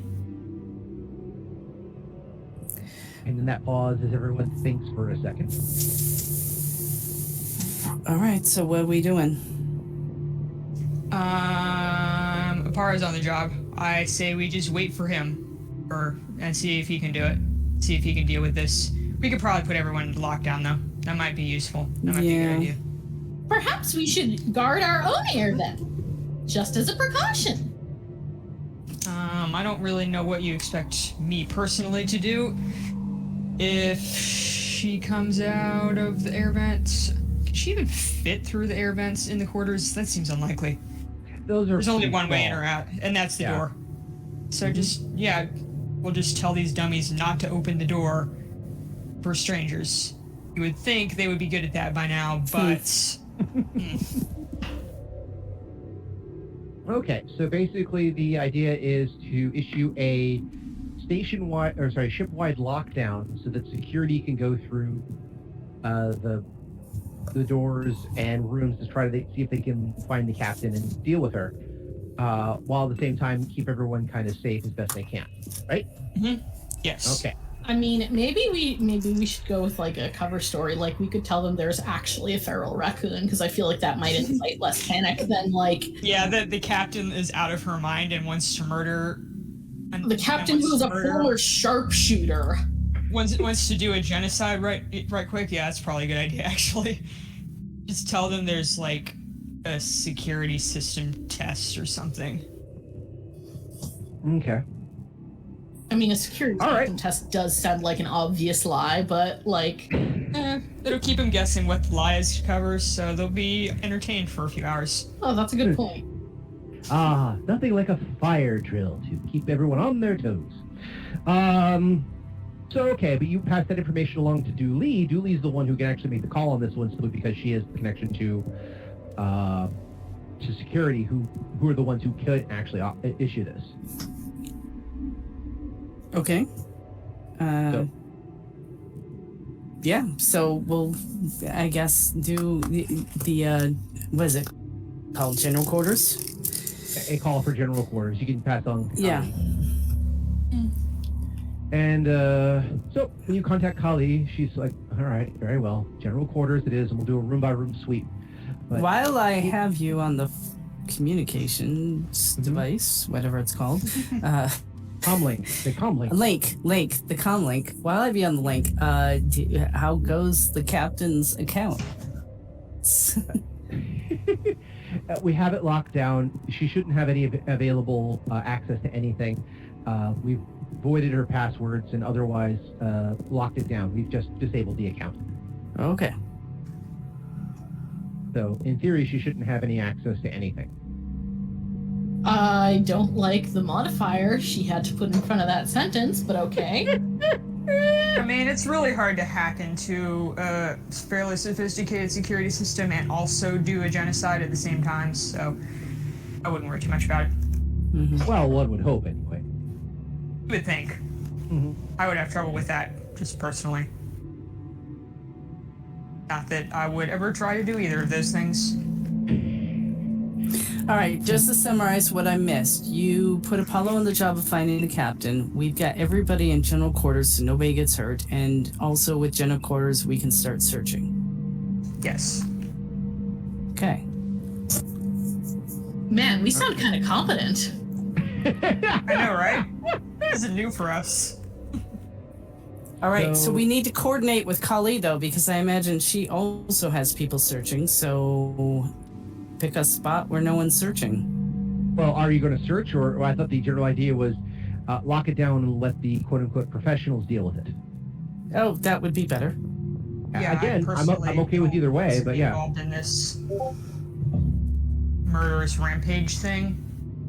in that pause, as everyone thinks for a second. All right, so what are we doing? Aparo's on the job. I say we just wait for him, and see if he can do it. See if he can deal with this. We could probably put everyone into lockdown, though. That might be useful. That might be a good idea. Perhaps we should guard our own air then, just as a precaution. I don't really know what you expect me personally to do. If she comes out of the air vents, can she even fit through the air vents in the quarters? That seems unlikely. There's only one way in or out, and that's the door. So we'll just tell these dummies not to open the door for strangers. You would think they would be good at that by now, but... Okay, so basically the idea is to issue a ship-wide lockdown so that security can go through the doors and rooms to try to see if they can find the captain and deal with her, while at the same time keep everyone kind of safe as best they can, right? Yes. Okay. I mean, maybe we should go with like a cover story. Like we could tell them there's actually a feral raccoon, because I feel like that might incite less panic than like. Yeah, the captain is out of her mind and wants to murder. The captain who's a former sharpshooter wants to do a genocide right quick. Yeah, that's probably a good idea actually. Just tell them there's like a security system test or something. Okay. I mean, a security system test does sound like an obvious lie, but like... It'll keep them guessing what the lies covers, so they'll be entertained for a few hours. Oh, that's a good point. Nothing like a fire drill to keep everyone on their toes. Okay, but you pass that information along to Dooley. Dooley's the one who can actually make the call on this one, simply because she has the connection to security, who are the ones who could actually issue this. Okay. So we'll, I guess, do the what is it called? General quarters? A call for general quarters. You can pass on. Yeah. And so when you contact Kali, she's like, all right, very well. General quarters it is, and we'll do a room-by-room sweep. But while I have you on the communications device, whatever it's called, comlink, the comlink. The comlink. While I be on the link, how goes the captain's account? We have it locked down. She shouldn't have any available access to anything. We've voided her passwords and otherwise locked it down. We've just disabled the account. Okay. So, in theory, she shouldn't have any access to anything. I don't like the modifier she had to put in front of that sentence, but okay. I mean, it's really hard to hack into a fairly sophisticated security system and also do a genocide at the same time, so I wouldn't worry too much about it. Mm-hmm. Well, one would hope, anyway. You would think. Mm-hmm. I would have trouble with that, just personally. Not that I would ever try to do either of those things. All right, just to summarize what I missed, you put Apollo on the job of finding the captain. We've got everybody in general quarters so nobody gets hurt, and also with general quarters we can start searching. Yes. Okay. Man, we sound kind of competent. I know, right? This is new for us. All right, so we need to coordinate with Kali, though, because I imagine she also has people searching, so pick a spot where no one's searching. Well, are you going to search, or I thought the general idea was lock it down and let the quote-unquote professionals deal with it. Oh, that would be better. Yeah, Again, I'm personally okay with don't either way, want to but be yeah. involved in this murderous rampage thing.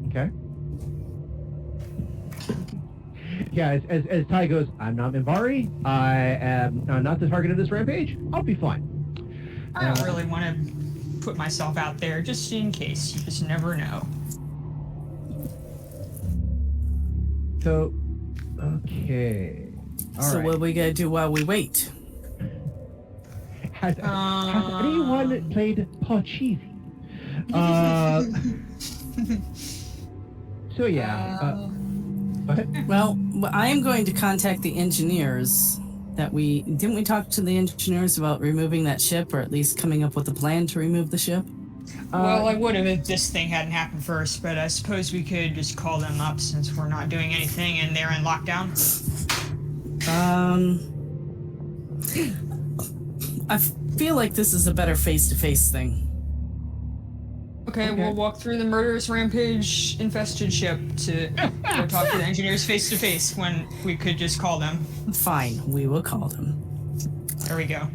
Okay. Yeah, as Ty goes, I'm not Mimbari. I am not the target of this rampage. I'll be fine. I don't really want to put myself out there, just in case. You just never know. So, okay. All So right. what we gotta do while we wait? Has anyone played Parcheesi? So yeah. Go ahead. Well, I am going to contact the engineers that didn't we talk to the engineers about removing that ship, or at least coming up with a plan to remove the ship? Well, I would have if this thing hadn't happened first, but I suppose we could just call them up since we're not doing anything and they're in lockdown. I feel like this is a better face-to-face thing. Okay, we'll walk through the murderous rampage infested ship to go talk to the engineers face to face when we could just call them. Fine, we will call them. There we go.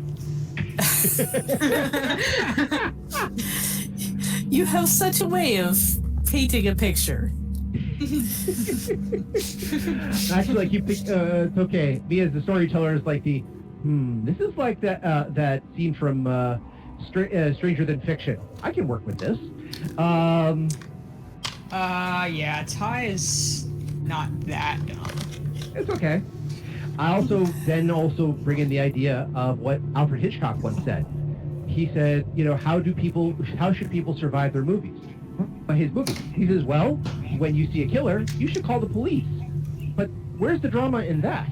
You have such a way of painting a picture. Actually, like you think, it's okay. Me as the storyteller is like the, this is like that scene from Stranger Than Fiction. I can work with this. Yeah, Ty is not that dumb. It's okay. I also bring in the idea of what Alfred Hitchcock once said. He said, how should people survive their movies? By his movies. He says, well, when you see a killer, you should call the police. But where's the drama in that?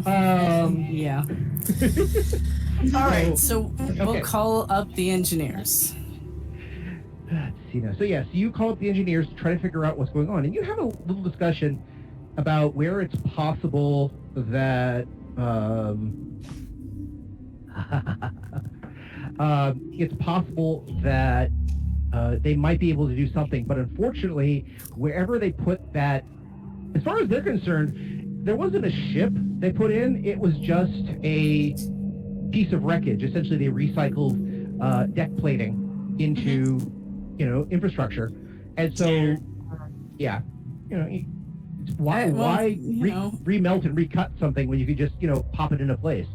Yeah. All right, so we'll call up the engineers. Let's see now. So you call up the engineers to try to figure out what's going on, and you have a little discussion about where it's possible that they might be able to do something, but unfortunately, wherever they put that, as far as they're concerned, there wasn't a ship they put in. It was just a piece of wreckage. Essentially, they recycled deck plating into, infrastructure, and so, why remelt and recut something when you could just, pop it into place?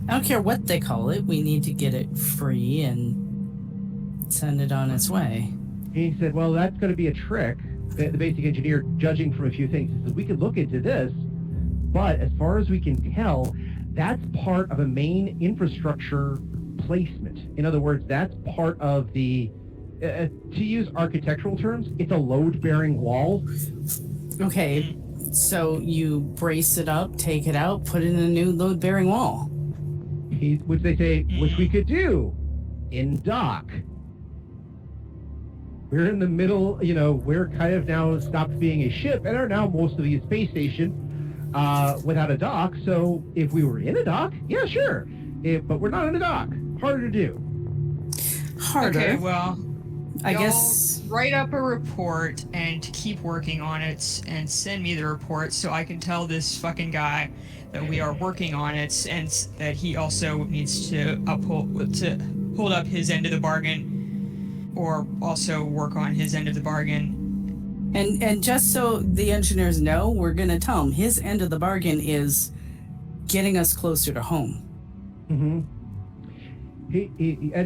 I don't care what they call it. We need to get it free and send it on its way. He said, well, that's going to be a trick. The basic engineer, judging from a few things, he said, we could look into this, but as far as we can tell, that's part of a main infrastructure placement. In other words, that's part of the, to use architectural terms, it's a load-bearing wall. Okay, so you brace it up, take it out, put it in a new load-bearing wall. Which they say, which we could do in dock. We're in the middle, we're kind of now stopped being a ship and are now mostly a space station without a dock. So if we were in a dock, yeah, sure. But we're not in a dock. Harder to do. Harder. Okay, well, I guess write up a report and keep working on it and send me the report so I can tell this fucking guy that we are working on it and that he also needs to hold up his end of the bargain, or also work on his end of the bargain. And just so the engineers know, we're gonna tell him his end of the bargain is getting us closer to home.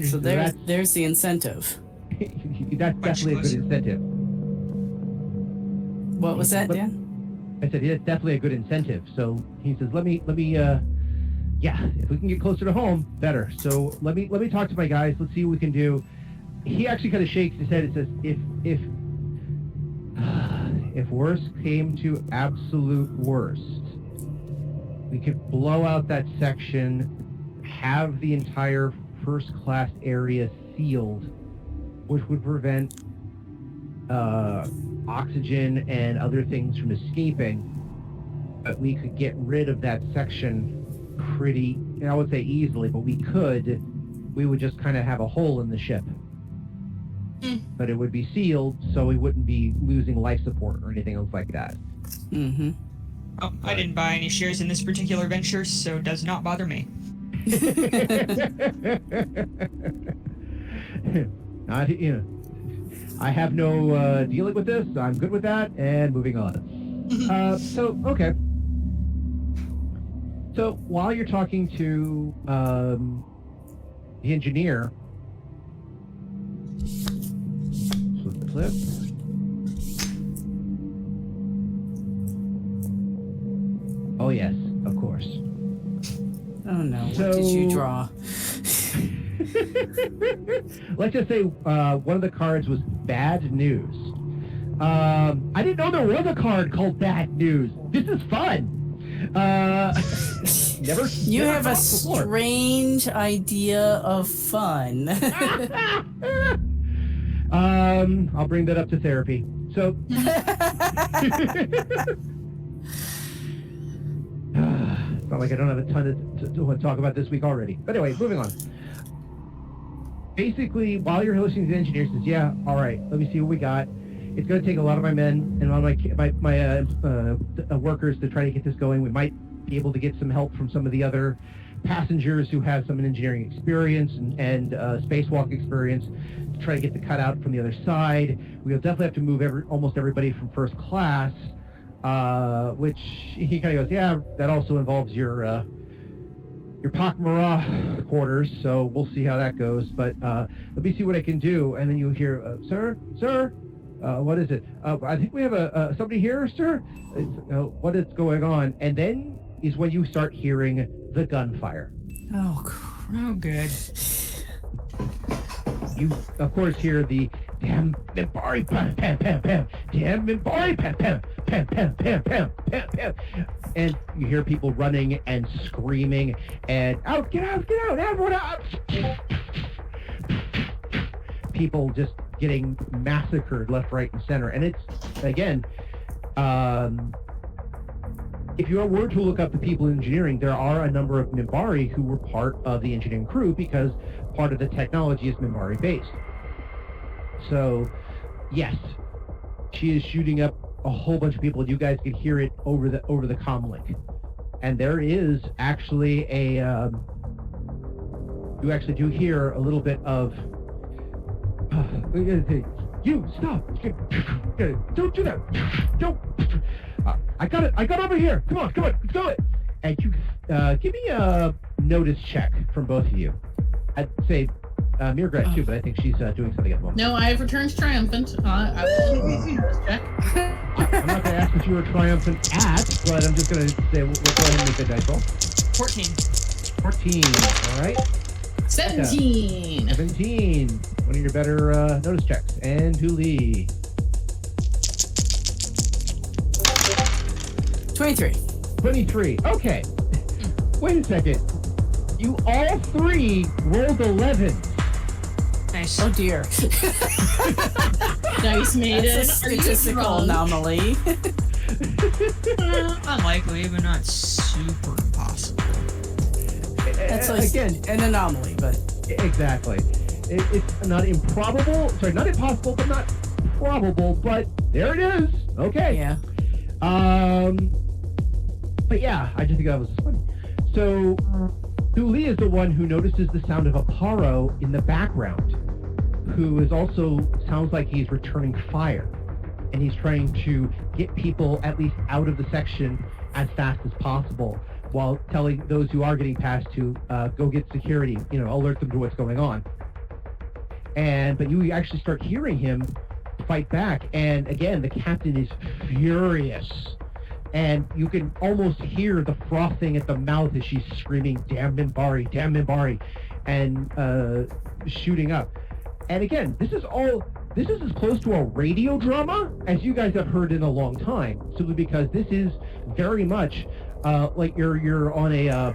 So there's the incentive. That's definitely a good incentive. What was that, Dan? I said, yeah, it's definitely a good incentive. So he says, let me, if we can get closer to home, better. So let me talk to my guys. Let's see what we can do. He actually kind of shakes his head and says, if worst came to absolute worst, we could blow out that section, have the entire first class area sealed, which would prevent oxygen and other things from escaping, but we could get rid of that section pretty, I would say easily, but we would just kind of have a hole in the ship. But it would be sealed, so we wouldn't be losing life support or anything else like that. Oh, I didn't buy any shares in this particular venture, so it does not bother me. I have no dealing with this. I'm good with that, and moving on. Okay. So while you're talking to the engineer, flip. Oh yes, of course. Oh no! What did you draw? Let's just say one of the cards was bad news. I didn't know there was a card called bad news. This is fun. You have a strange idea of fun. I'll bring that up to therapy. So, it's not like I don't have a ton to talk about this week already. But anyway, moving on. Basically, while you're listening to the engineer, says, "Yeah, all right, let me see what we got. It's going to take a lot of my men and a lot of my workers to try to get this going. We might be able to get some help from some of the other passengers who have some engineering experience and spacewalk experience to try to get the cutout from the other side. We'll definitely have to move almost everybody from first class," which he kind of goes, "Yeah, that also involves your pak'ma'ra quarters, so we'll see how that goes. But let me see what I can do." And then you hear, "Sir, what is it? I think we have somebody here, sir. What is going on?" And then is when you start hearing the gunfire. Oh, good. You, of course, hear the damn mimbari, pam, pam, pam, pam, damn mimbari, pam, pam, pam, pam, pam, pam, pam, pam. And you hear people running and screaming and, get out, everyone out. People just getting massacred left, right, and center. And it's, again, if you were to look up the people in engineering, there are a number of mimbari who were part of the engineering crew because part of the technology is mimbari based. So, yes, she is shooting up a whole bunch of people, and you guys can hear it over the comm link. And there is actually you actually do hear a little bit of, you stop! Don't do that! Don't! I got it over here! Come on, do it! And you give me a notice check from both of you. I'd say Mirgret too, but I think she's doing something at the moment. No, I have returned triumphant. I will notice check. I'm not going to ask what you were triumphant at, but I'm just going to say we'll go ahead and make the dice roll. 14. 14, all right. 17. 17. One of your better notice checks. And Huli. 23. 23. Okay. Wait a second. You all three rolled 11. Nice. Oh dear. Dice maiden. That's a statistical anomaly. Unlikely, but not super impossible. That's like again an anomaly, but exactly. It's not improbable. Sorry, not impossible, but not probable. But there it is. Okay. Yeah. But yeah, I just think that was funny. So, Thule is the one who notices the sound of a paro in the background, who is also sounds like he's returning fire, and he's trying to get people at least out of the section as fast as possible, while telling those who are getting past to go get security, alert them to what's going on. But you actually start hearing him fight back, and again, the captain is furious. And you can almost hear the frothing at the mouth as she's screaming, damn mimbari, and shooting up. And again, this is as close to a radio drama as you guys have heard in a long time, simply because this is very much like you're on a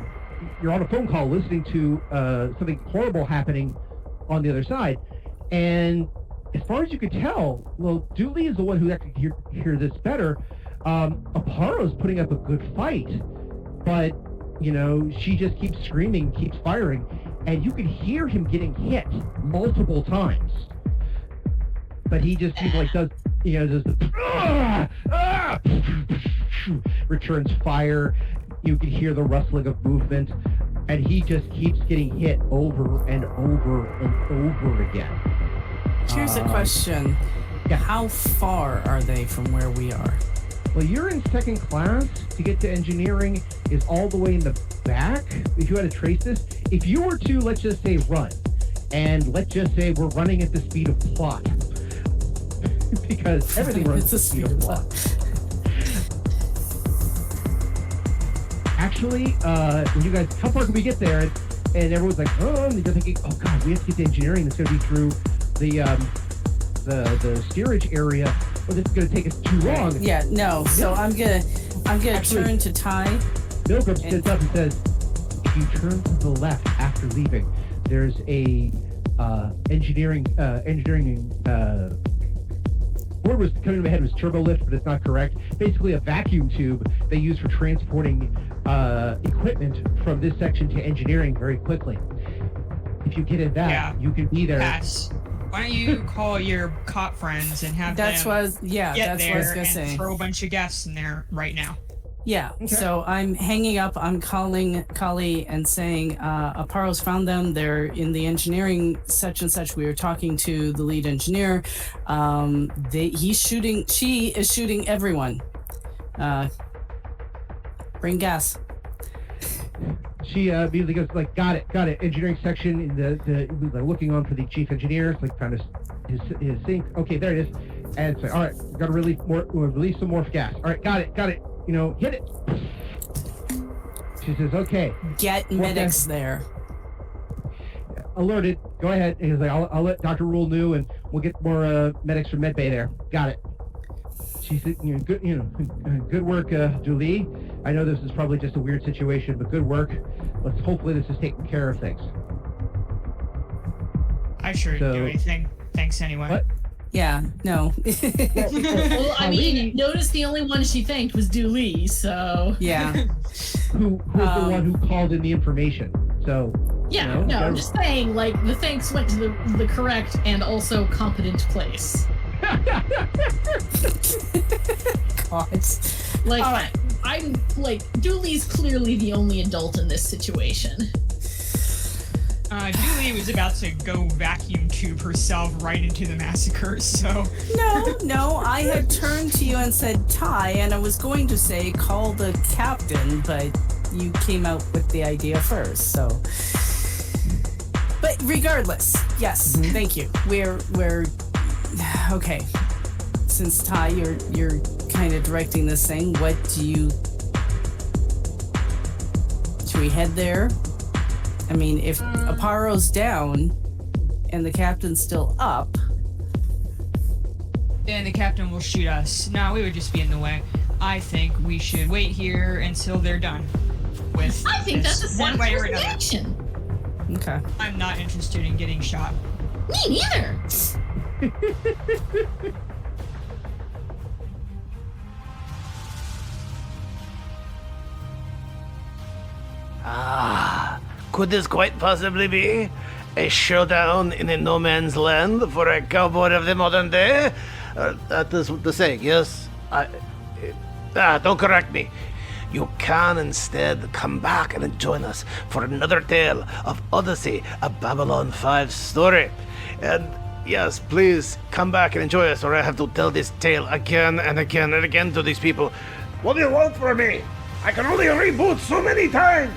phone call listening to something horrible happening on the other side. And as far as you can tell, well, Dooley is the one who actually hear this better. Aparo's putting up a good fight, but, she just keeps screaming, keeps firing, and you can hear him getting hit multiple times. But he just does returns fire. You can hear the rustling of movement. and he just keeps getting hit over and over and over again. Here's a question. Yeah. How far are they from where we are? Well, you're in second class. To get to engineering is all the way in the back. If you had to trace this, if you were to, let's just say, run, and let's just say we're running at the speed of plot, because everything runs at the speed of plot. Actually, when you guys, how far can we get there? And everyone's like, oh, and you're thinking, oh god, we have to get to engineering. It's going to be through the steerage area. Well, this is going to take us too long. Yeah, no. So I'm gonna Actually, turn to Ty. Milgram stands up and says, if you turn to the left after leaving, there's a engineering word was coming to my head was turbo lift, but it's not correct. Basically a vacuum tube they use for transporting equipment from this section to engineering very quickly. If you get in that, you can be there. Pass. Why don't you call your cop friends and have That's them what I was, yeah, get that's there what I was gonna and say. throw a bunch of gas in there right now. Yeah, Okay. so I'm hanging up, I'm calling Kali and saying, Aparo's found them, they're in the engineering such and such. We were talking to the lead engineer. She is shooting everyone. Bring gas. She immediately goes like, got it. Engineering section in the looking on for the chief engineer, like found his thing. Okay, there it is. And so, all right, got to release some more gas. All right, got it. You know, hit it. She says, okay. Get More medics gas. there. Alerted. Go ahead. And he's like, I'll let Dr. Rule know, and we'll get more medics from Medbay there. Got it. She said, good work, Julie. I know this is probably just a weird situation, but good work. Hopefully this is taking care of things. I sure didn't do anything. Thanks anyway. What? Yeah, no. Well, I mean, notice the only one she thanked was Dooley, so... Yeah. Who's the one who called in the information? So... Yeah, no, I'm just saying, like, the thanks went to the correct and also competent place. God. Like, All right. I'm, like, Dooley's clearly the only adult in this situation. Julie was about to go vacuum tube herself right into the massacre, so... No, I had turned to you and said Ty, and I was going to say call the captain, but you came out with the idea first, so... But regardless, yes, thank you. We're... Okay. Since Ty, you're kind of directing this thing, what do you... Should we head there? I mean, if Aparo's down and the captain's still up... Then the captain will shoot us. No, we would just be in the way. I think we should wait here until they're done with I think this, that's a one way or sensible another. reaction. Okay. I'm not interested in getting shot. Me neither. Could this quite possibly be a showdown in a no man's land for a cowboy of the modern day? That is what they're saying, yes? Don't correct me. You can instead come back and join us for another tale of Odyssey, a Babylon 5 story. And yes, please come back and enjoy us, or I have to tell this tale again and again and again to these people. What do you want from me? I can only reboot so many times!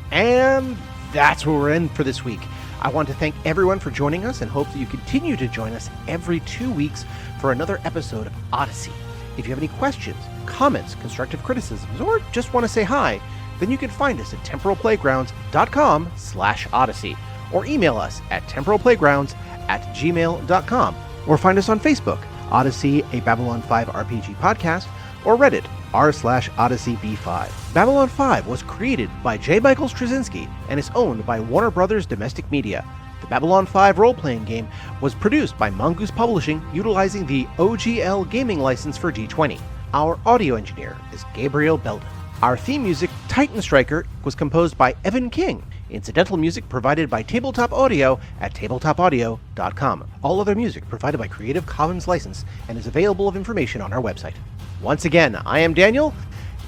And that's where we're in for this week. I want to thank everyone for joining us and hope that you continue to join us every 2 weeks for another episode of Odyssey. If you have any questions, comments, constructive criticisms, or just want to say hi, then you can find us at temporalplaygrounds.com/Odyssey, or email us at temporalplaygrounds@gmail.com, or find us on Facebook, Odyssey, a Babylon 5 RPG podcast, or Reddit, r/OdysseyB5. Babylon 5 was created by J. Michael Straczynski and is owned by Warner Brothers Domestic Media. The Babylon 5 role-playing game was produced by Mongoose Publishing utilizing the OGL gaming license for D20. Our audio engineer is Gabriel Belden. Our theme music, Titan Striker, was composed by Evan King. Incidental music provided by Tabletop Audio at tabletopaudio.com. All other music provided by Creative Commons license and is available of information on our website. Once again, I am Daniel.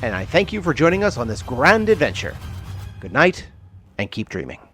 and I thank you for joining us on this grand adventure. Good night, and keep dreaming.